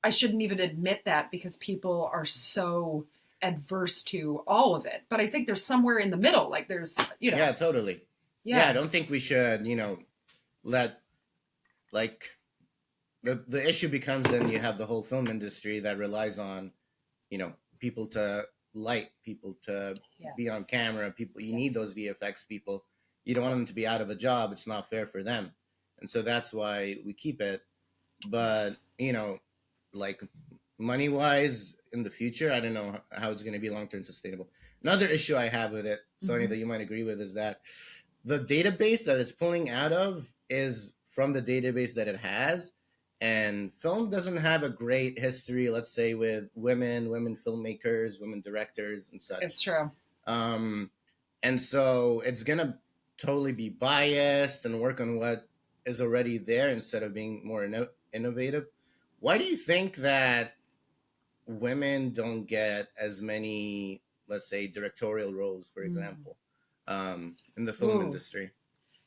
I shouldn't even admit that because people are so adverse to all of it. But I think there's somewhere in the middle. Like there's, you know. Yeah, totally. I don't think we should, let like the issue becomes then you have the whole film industry that relies on, people to light, people to be on camera, people you need those VFX people. You don't want them to be out of a job. It's not fair for them. And so that's why we keep it. But, like money wise in the future, I don't know how it's going to be long-term sustainable. Another issue I have with it, Sonia, that you might agree with, is that the database that it's pulling out of is from the database that it has. And film doesn't have a great history, let's say, with women filmmakers, women directors and such. It's true. And so it's going to totally be biased and work on what is already there instead of being more innovative. Why do you think that women don't get as many, let's say, directorial roles, for example, in the film industry?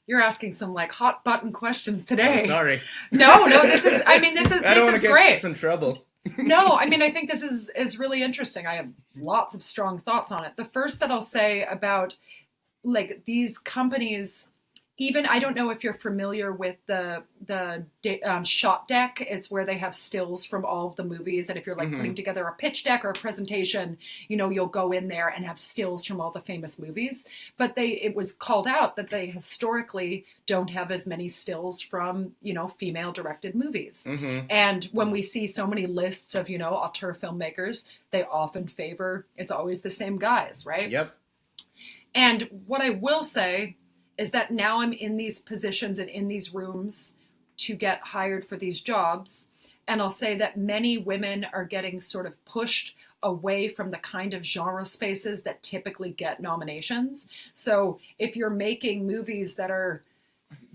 You're asking some like hot button questions today. Oh, sorry. No, this is I don't want to great. get us in trouble. No, I think this is really interesting. I have lots of strong thoughts on it. The first that I'll say about like these companies, even I don't know if you're familiar with the shot deck. It's where they have stills from all of the movies, and if you're like putting together a pitch deck or a presentation, you'll go in there and have stills from all the famous movies. But it was called out that they historically don't have as many stills from female directed movies. And when we see so many lists of auteur filmmakers, they often favor, it's always the same guys, right? Yep. And what I will say is that now I'm in these positions and in these rooms to get hired for these jobs. And I'll say that many women are getting sort of pushed away from the kind of genre spaces that typically get nominations. So if you're making movies that are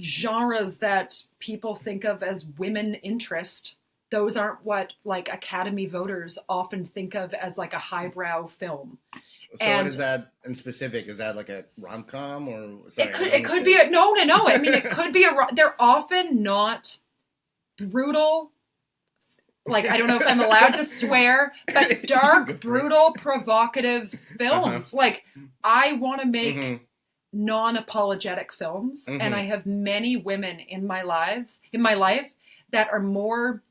genres that people think of as women interest, those aren't what like Academy voters often think of as like a highbrow film. So what is that in specific? Is that like a rom-com or? Sorry, it could be no. I mean, it could be they're often not brutal. Like, I don't know if I'm allowed to swear, but dark, brutal, provocative films. Like, I want to make non-apologetic films, and I have many women in my life that are more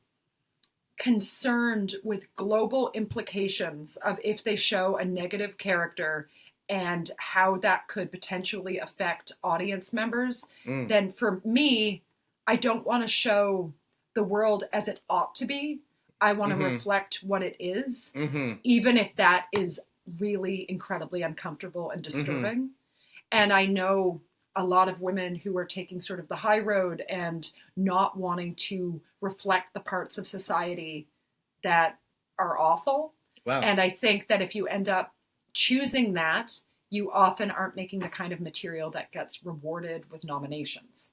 concerned with global implications of if they show a negative character and how that could potentially affect audience members, then for me, I don't want to show the world as it ought to be. I want to reflect what it is, even if that is really incredibly uncomfortable and disturbing. And I know a lot of women who are taking sort of the high road and not wanting to reflect the parts of society that are awful. Wow. And I think that if you end up choosing that, you often aren't making the kind of material that gets rewarded with nominations.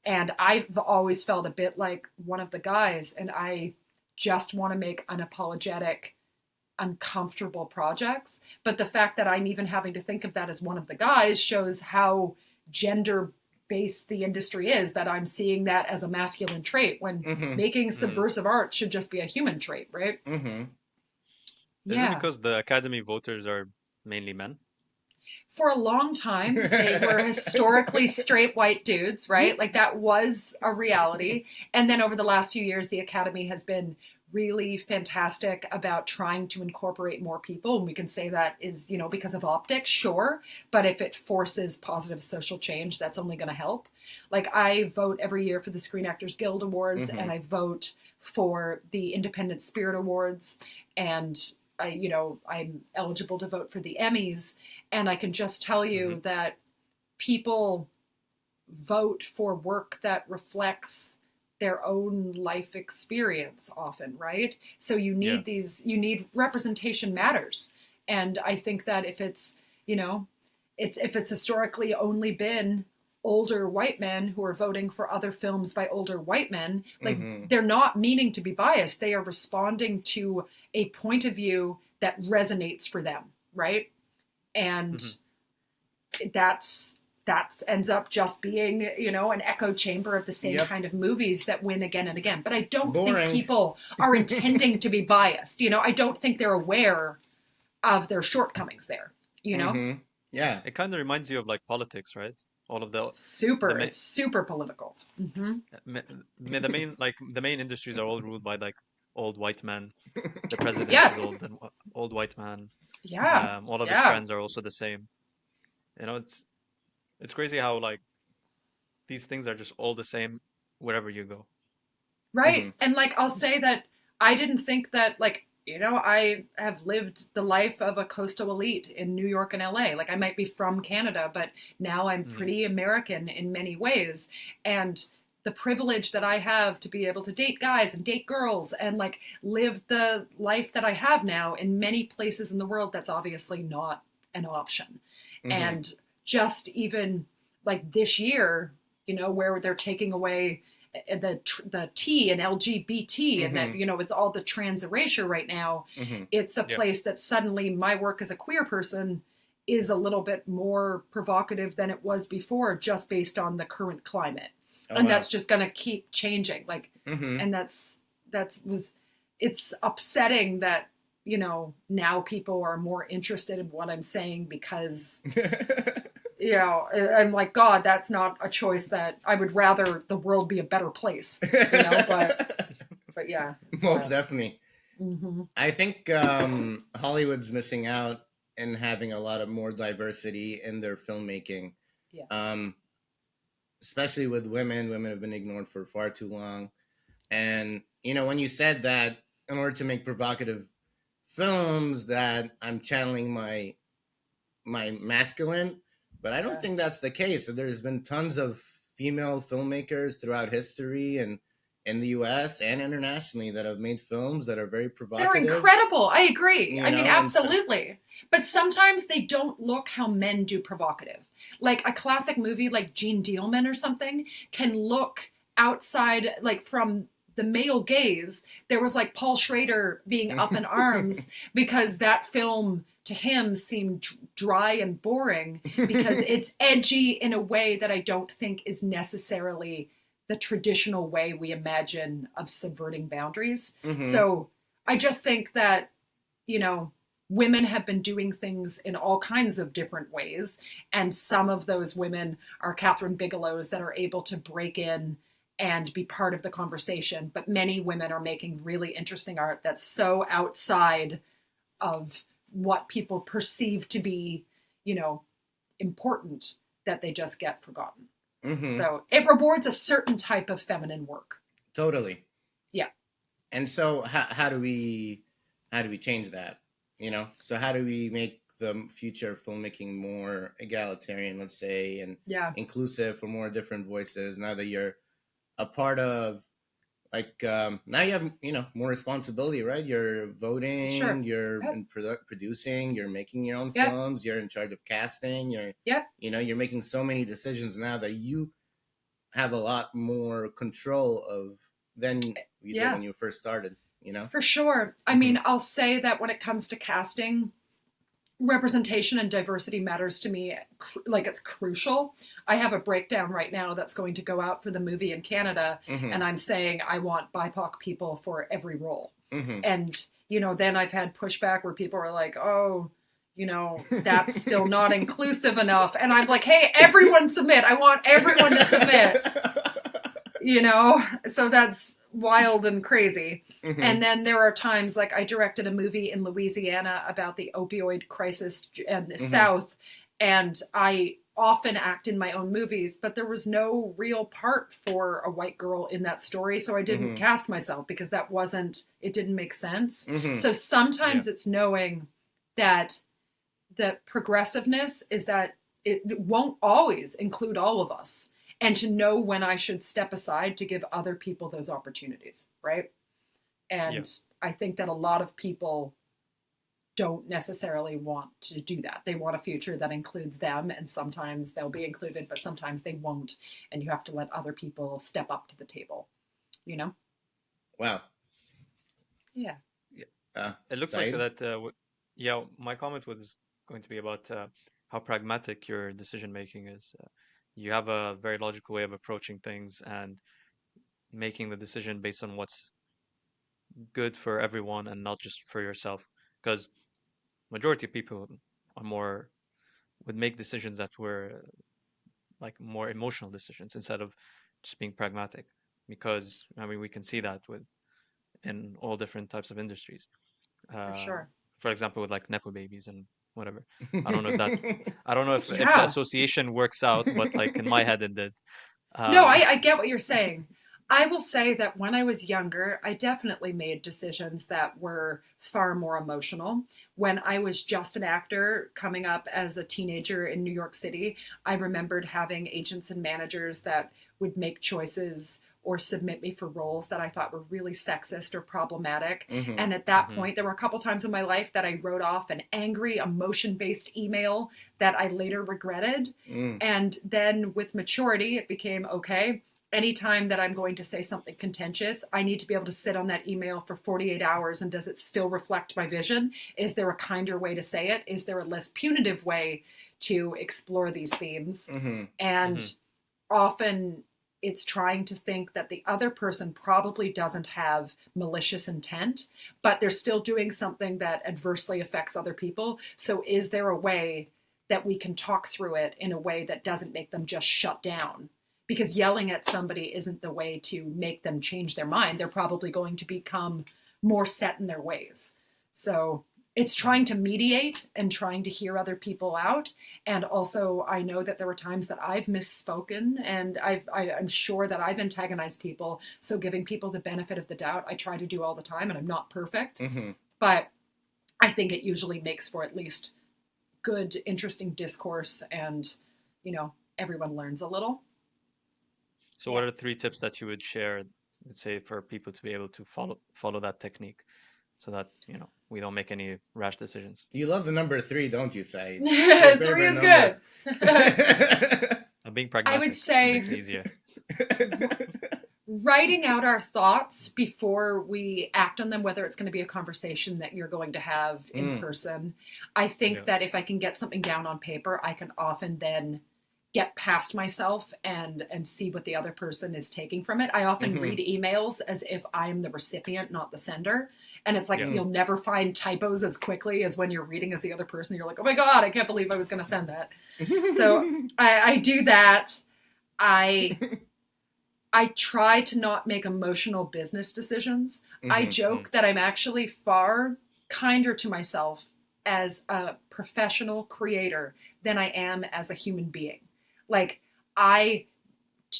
And I've always felt a bit like one of the guys, and I just want to make unapologetic, uncomfortable projects. But the fact that I'm even having to think of that as one of the guys shows how gender-based the industry is, that I'm seeing that as a masculine trait when making subversive art should just be a human trait, right? Is it because the Academy voters are mainly men? For a long time, they were historically straight white dudes, right? Like that was a reality. And then over the last few years, the Academy has been really fantastic about trying to incorporate more people. And we can say that is, because of optics, sure. But if it forces positive social change, that's only going to help. Like I vote every year for the Screen Actors Guild Awards, and I vote for the Independent Spirit Awards, and I'm eligible to vote for the Emmys. And I can just tell you that people vote for work that reflects their own life experience often, right? So you need you need representation matters. And I think that if it's, if it's historically only been older white men who are voting for other films by older white men, like they're not meaning to be biased. They are responding to a point of view that resonates for them, right? And that's ends up just being, an echo chamber of the same kind of movies that win again and again. But I don't think people are intending to be biased. I don't think they're aware of their shortcomings there, Yeah. It kind of reminds you of like politics, right? all of the Super. main It's super political. the main like the main industries are all ruled by like old white men. The president is Yes. old white man. Yeah. All of his Yeah. friends are also the same. You know, it's crazy how like these things are just all the same wherever you go. Right. Hmm. And like I'll say that I didn't think that like I have lived the life of a coastal elite in New York and LA. Like I might be from Canada, but now I'm Mm, pretty American in many ways. And the privilege that I have to be able to date guys and date girls and like live the life that I have now in many places in the world, that's obviously not an option. Hmm. And just even like this year, where they're taking away the T and LGBT and that Hmm. with all the trans erasure right now, Hmm. it's a yeah. place that suddenly my work as a queer person is a little bit more provocative than it was before, just based on the current climate. Oh And wow. that's just going to keep changing. Like, Hmm. and that's was it's upsetting that now people are more interested in what I'm saying because I'm like, God, that's not a choice that I would rather the world be a better place, but yeah, it's Most wild. definitely. Hmm. I think Hollywood's missing out in having a lot of more diversity in their filmmaking. Yes. Um, Especially with women. Women have been ignored for far too long. And when you said that in order to make provocative films, that I'm channeling my masculine, but I don't Yeah. think that's the case. There's been tons of female filmmakers throughout history and in the US and internationally that have made films that are very They're provocative, incredible. I agree. I mean, and so absolutely. But sometimes they don't look how men do provocative. Like a classic movie like Gene Dealman or something can look outside, like from the male gaze. There was like Paul Schrader being up in arms because that film to him seemed dry and boring because it's edgy in a way that I don't think is necessarily the traditional way we imagine of subverting boundaries. hmm. So I just think that, you know, women have been doing things in all kinds of different ways. And some of those women are Catherine Bigelow's that are able to break in and be part of the conversation. But many women are making really interesting art that's so outside of what people perceive to be, you know, important that they just get forgotten. Hmm. So it rewards a certain type of feminine work. Totally. Yeah. And so how do we change that? So how do we make the future filmmaking more egalitarian, let's say, and Yeah. inclusive for more different voices? Now that you're a part of, like, now you have more responsibility, right? You're voting, Sure. you're Yep. in producing, you're making your own Yep. films, you're in charge of casting, Yep. you're making so many decisions now that you have a lot more control of than you did Yeah. when you first started. For sure. I Hmm. mean, I'll say that when it comes to casting, representation and diversity matters to me like it's crucial. I have a breakdown right now that's going to go out for the movie in Canada, Hmm. and I'm saying I want BIPOC people for every role. Hmm. And then I've had pushback where people are like, oh, that's still not inclusive enough, and I'm like, hey, everyone submit. I want everyone to submit. So that's wild and crazy. Hmm. And then there are times like I directed a movie in Louisiana about the opioid crisis in the Hmm. South, and I often act in my own movies, but there was no real part for a white girl in that story, so I didn't Hmm. cast myself because it didn't make sense. Hmm. So Yeah. sometimes it's knowing that the progressiveness is that it won't always include all of us, and to know when I should step aside to give other people those opportunities, right? Yeah. And I think that a lot of people don't necessarily want to do that. They want a future that includes them, and sometimes they'll be included, but sometimes they won't. And you have to let other people step up to the table, you know? Wow. Yeah. Yeah. It looks like Said. that. Yeah, my comment was going to be about how pragmatic your decision making is. You have a very logical way of approaching things and making the decision based on what's good for everyone and not just for yourself. Because majority of people are more would make decisions that were like more emotional decisions instead of just being pragmatic. Because I mean, we can see that with in all different types of industries. For Uh, sure. for example, with like nepo babies and whatever. I don't know if that I don't know if the Yeah. association works out, but like in my head it did. No, Um, I get what you're saying. I will say that when I was younger, I definitely made decisions that were far more emotional. When I was just an actor coming up as a teenager in New York City, I remembered having agents and managers that would make choices or submit me for roles that I thought were really sexist or problematic. Hmm. And at that mhm. point, there were a couple times in my life that I wrote off an angry, emotion based email that I later regretted. Mm. And then with maturity, it became okay. Anytime that I'm going to say something contentious, I need to be able to sit on that email for 48 hours. And does it still reflect my vision? Is there a kinder way to say it? Is there a less punitive way to explore these themes? Hmm. And Mhm. often it's trying to think that the other person probably doesn't have malicious intent, but they're still doing something that adversely affects other people. So is there a way that we can talk through it in a way that doesn't make them just shut down? Because yelling at somebody isn't the way to make them change their mind. They're probably going to become more set in their ways. So it's trying to mediate and trying to hear other people out. And also, I know that there were times that I've misspoken, and I'm sure that I've antagonized people. So giving people the benefit of the doubt, I try to do all the time, and I'm not perfect. Hmm. But I think it usually makes for at least good, interesting discourse, and, everyone learns a little. So what Yeah. are 3 tips that you would share, let's say, for people to be able to follow that technique so that, we don't make any rash decisions? You love the number 3, don't you, Said? It's your 3 favorite is number. good. I'm being I would pragmatic. It makes it say easier. writing out our thoughts before we act on them, whether it's going to be a conversation that you're going to have in Mm. person. I think Yeah. that if I can get something down on paper, I can often then get past myself and see what the other person is taking from it. I often Mhm. read emails as if I am the recipient, not the sender. And it's like Yeah. you'll never find typos as quickly as when you're reading as the other person. You're like, oh my God, I can't believe I was going to send that. So I do that. I try to not make emotional business decisions. I Mhm. joke that I'm actually far kinder to myself as a professional creator than I am as a human being. Like, I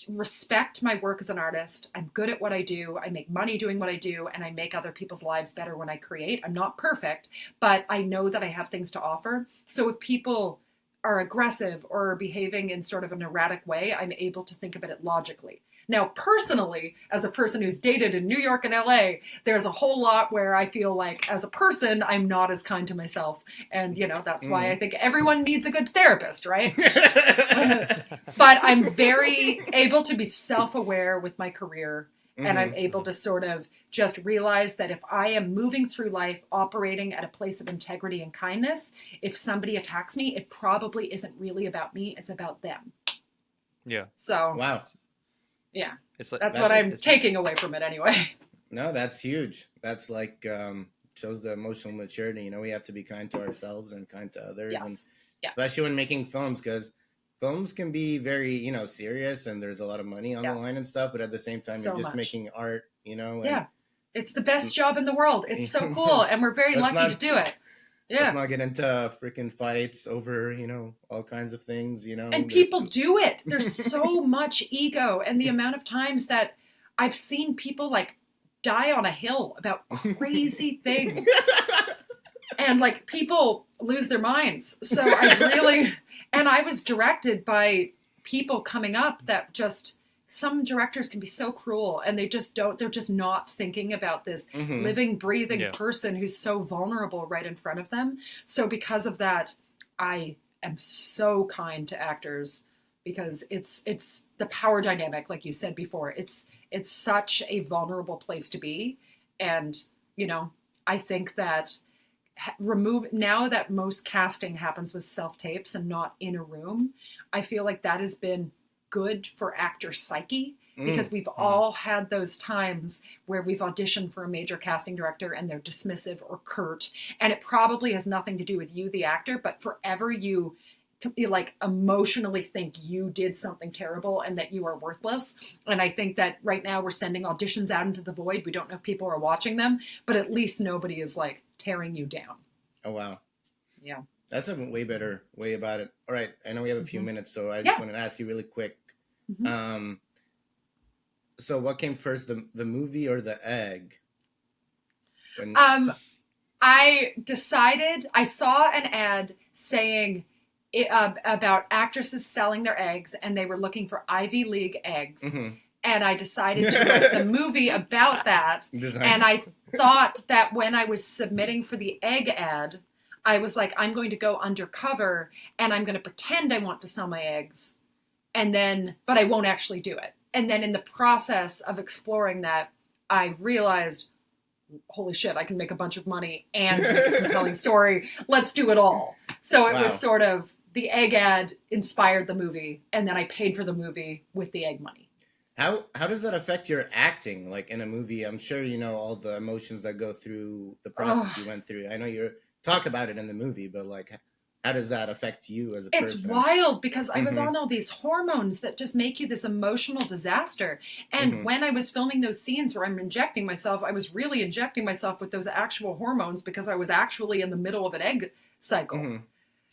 respect my work as an artist. I'm good at what I do. I make money doing what I do, and I make other people's lives better when I create. I'm not perfect, but I know that I have things to offer. So if people are aggressive or are behaving in sort of an erratic way, I'm able to think about it logically. Now, personally, as a person who's dated in New York and LA, there's a whole lot where I feel like as a person, I'm not as kind to myself. And, that's why I think everyone needs a good therapist, right? But I'm very able to be self-aware with my career, and I'm able to sort of just realize that if I am moving through life operating at a place of integrity and kindness, if somebody attacks me, it probably isn't really about me, it's about them. Yeah. So, Wow. yeah, It's like that's what I'm it's taking away from it anyway. No, that's huge. That's like shows the emotional maturity. We have to be kind to ourselves and kind to others, and Yes. Yeah. especially when making films, because films can be very serious, and there's a lot of money on the Yes. line and stuff. But at the same time, So you're just much. making art. And Yeah. It's the best job in the world. It's so cool, and we're very Let's lucky not- to do it. Let's Yeah. not get into freaking fights over all kinds of things. And There's people do it. There's so much ego, and the amount of times that I've seen people like die on a hill about crazy things, and like people lose their minds. So I was directed by people coming up that just, some directors can be so cruel, and they're just not thinking about this Mhm. living, breathing Yeah. person who's so vulnerable right in front of them. So because of that, I am so kind to actors, because it's the power dynamic, like you said before. It's such a vulnerable place to be, and I think that now that most casting happens with self-tapes and not in a room, I feel like that has been good for actor psyche, because we've all had those times where we've auditioned for a major casting director and they're dismissive or curt, and it probably has nothing to do with you, the actor, but forever you you like emotionally think you did something terrible and that you are worthless. And I think that right now we're sending auditions out into the void. We don't know if people are watching them, but at least nobody is like tearing you down. Oh, wow. Yeah. That's a way better way about it. All right. I know we have a few minutes, so I just Yeah. wanted to ask you really quick. Mm-hmm. So what came first, the movie or the egg? I decided, I saw an ad saying about actresses selling their eggs, and they were looking for Ivy League eggs. Mm-hmm. And I decided to write the movie about that. Design. And I thought that when I was submitting for the egg ad, I was like, I'm going to go undercover and I'm going to pretend I want to sell my eggs. But I won't actually do it. And then in the process of exploring that, I realized, holy shit, I can make a bunch of money and make a compelling story. Let's do it all. So it was sort of, the egg ad inspired the movie, and then I paid for the movie with the egg money. How does that affect your acting? Like in a movie, I'm sure you know all the emotions that go through the process you went through. I know you talk about it in the movie, but like, how does that affect you as a person? It's wild because I was on all these hormones that just make you this emotional disaster. And when I was filming those scenes where I'm injecting myself, I was really injecting myself with those actual hormones because I was actually in the middle of an egg cycle.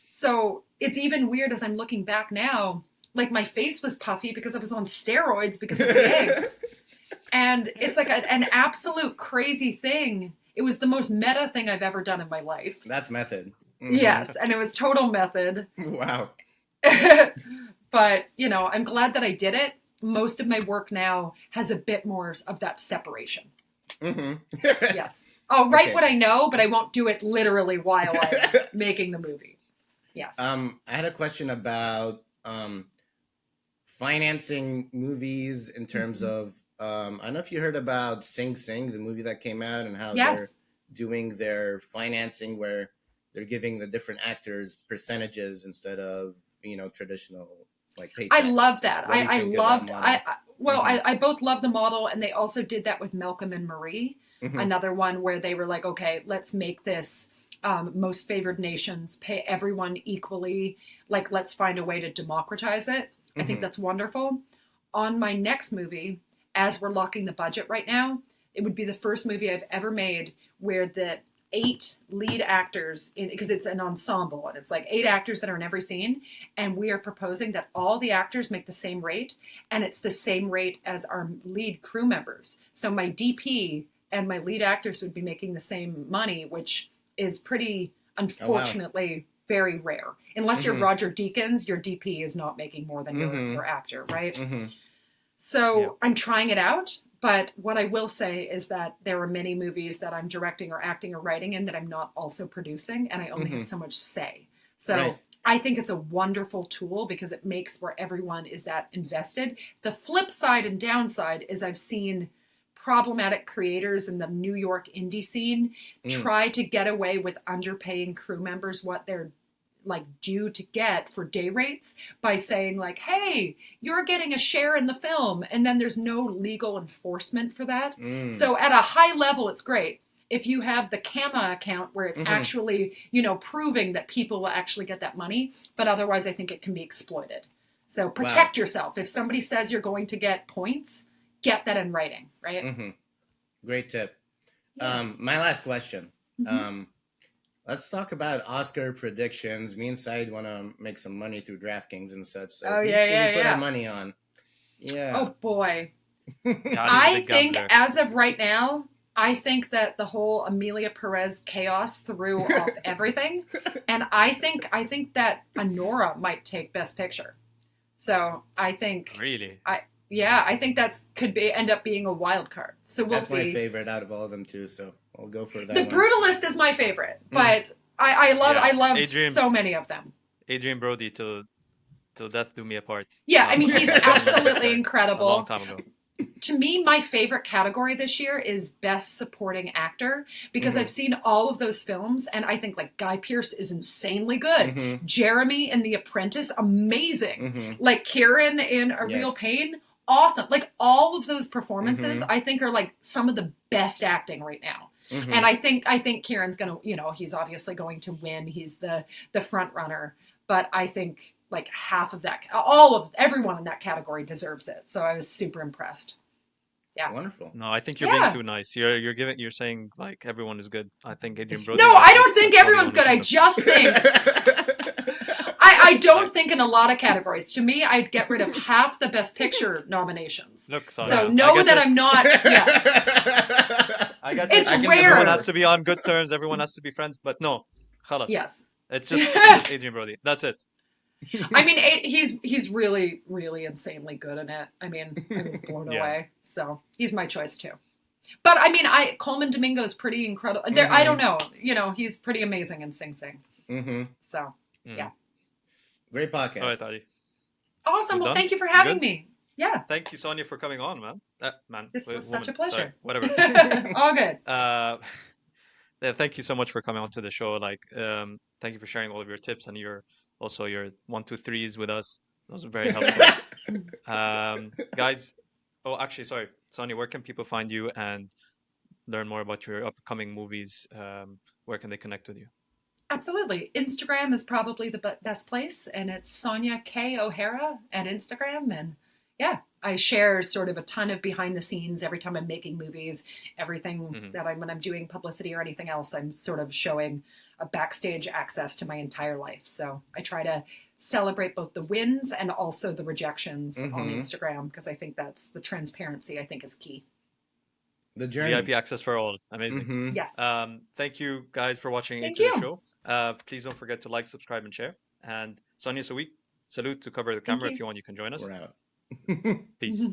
So it's even weird as I'm looking back now, like my face was puffy because I was on steroids because of the eggs. And it's like an absolute crazy thing. It was the most meta thing I've ever done in my life. That's method. Yes, and it was total method. Wow. But, you know, I'm glad that I did it. Most of my work now has a bit more of that separation. Yes. I'll write what I know, but I won't do it literally while I'm making the movie. Yes. I had a question about financing movies in terms of, I don't know if you heard about Sing Sing, the movie that came out, and how they're doing their financing where they're giving the different actors percentages instead of, you know, traditional like paychecks. I love that. I both love the model, and they also did that with Malcolm and Marie, another one where they were like, okay, let's make this most favored nations pay everyone equally. Like, let's find a way to democratize it. I think that's wonderful. On my next movie, as we're locking the budget right now, it would be the first movie I've ever made where the 8 lead actors, because it's an ensemble and it's like 8 actors that are in every scene, and we are proposing that all the actors make the same rate, and it's the same rate as our lead crew members. So my DP and my lead actors would be making the same money, which is pretty, unfortunately, very rare. Unless you're Roger Deakins, your DP is not making more than your actor, right? So I'm trying it out. But what I will say is that there are many movies that I'm directing or acting or writing in that I'm not also producing, and I only have so much say. So I think it's a wonderful tool because it makes where everyone is that invested. The flip side and downside is I've seen problematic creators in the New York indie scene try to get away with underpaying crew members what they're like due to get for day rates by saying like, hey, you're getting a share in the film, and then there's no legal enforcement for that. So at a high level, it's great. If you have the Kama account where it's actually, you know, proving that people will actually get that money, but otherwise I think it can be exploited. So protect yourself. If somebody says you're going to get points, get that in writing, right? Great tip. My last question. Let's talk about Oscar predictions. Me and Said want to make some money through DraftKings and such. So who should we put our money on? Oh, boy. I think as of right now, I think that the whole Amelia Perez chaos threw off everything. And I think that Anora might take Best Picture. So I think... Really? I think that's could end up being a wild card. So we'll see. That's my favorite out of all of them too. So I'll go for that. The Brutalist is my favorite, but I love so many of them. Adrian Brody till death do me apart. Yeah, I mean he's absolutely incredible. A long time ago. To me, my favorite category this year is Best Supporting Actor because I've seen all of those films and I think like Guy Pearce is insanely good. Jeremy in The Apprentice, amazing. Like Kieran in A Real Pain, awesome. Like all of those performances I think are like some of the best acting right now. And I think Kieran's gonna, you know, he's obviously going to win. He's the front runner. but I think like half of that, everyone in that category deserves it. So I was super impressed. Yeah. Wonderful. No, I think you're Yeah. being too nice. You're saying like everyone is good. I think Adrian Brody. No, got I picked. don't think That's probably everyone's one good. we I just think I don't think in a lot of categories. To me, I'd get rid of half the Best Picture nominations. Look, Sonja, So I know get that it. I'm not. Yeah. I got It's it. rare. Everyone has to be on good terms. Everyone has to be friends. But no, خلاص. Yes. It's just Adrian Brody. That's it. I mean, he's really, really insanely good in it. I mean, I was blown Yeah. away. So he's my choice too. But I mean, Coleman Domingo is pretty incredible. There, I don't know. You know, he's pretty amazing in Sing Sing. Mm-hmm. So yeah. Great podcast. All right, Adi. Awesome. You Well, done? thank you for You having good? me. Yeah. Thank you, Sonja, for coming on, man. Man. This was such a Woman. Sorry, pleasure. whatever. All good. Yeah, thank you so much for coming onto the show. Like, thank you for sharing all of your tips and your 1, 2, 3s with us. Those were very helpful. Guys, actually, sorry, Sonja, where can people find you and learn more about your upcoming movies? Where can they connect with you? Absolutely. Instagram is probably the best place, and it's Sonja K. O'Hara at Instagram. And yeah, I share sort of a ton of behind the scenes every time I'm making movies, everything that when I'm doing publicity or anything else, I'm sort of showing a backstage access to my entire life. So I try to celebrate both the wins and also the rejections on Instagram, because I think that's the transparency I think is key. The journey. VIP access for all. Amazing. Yes. Thank you guys for watching Thank into you. the show. Please don't forget to like, subscribe, and share. And Sonja, salute to cover the camera. If you want, you can join us. We're out. Peace.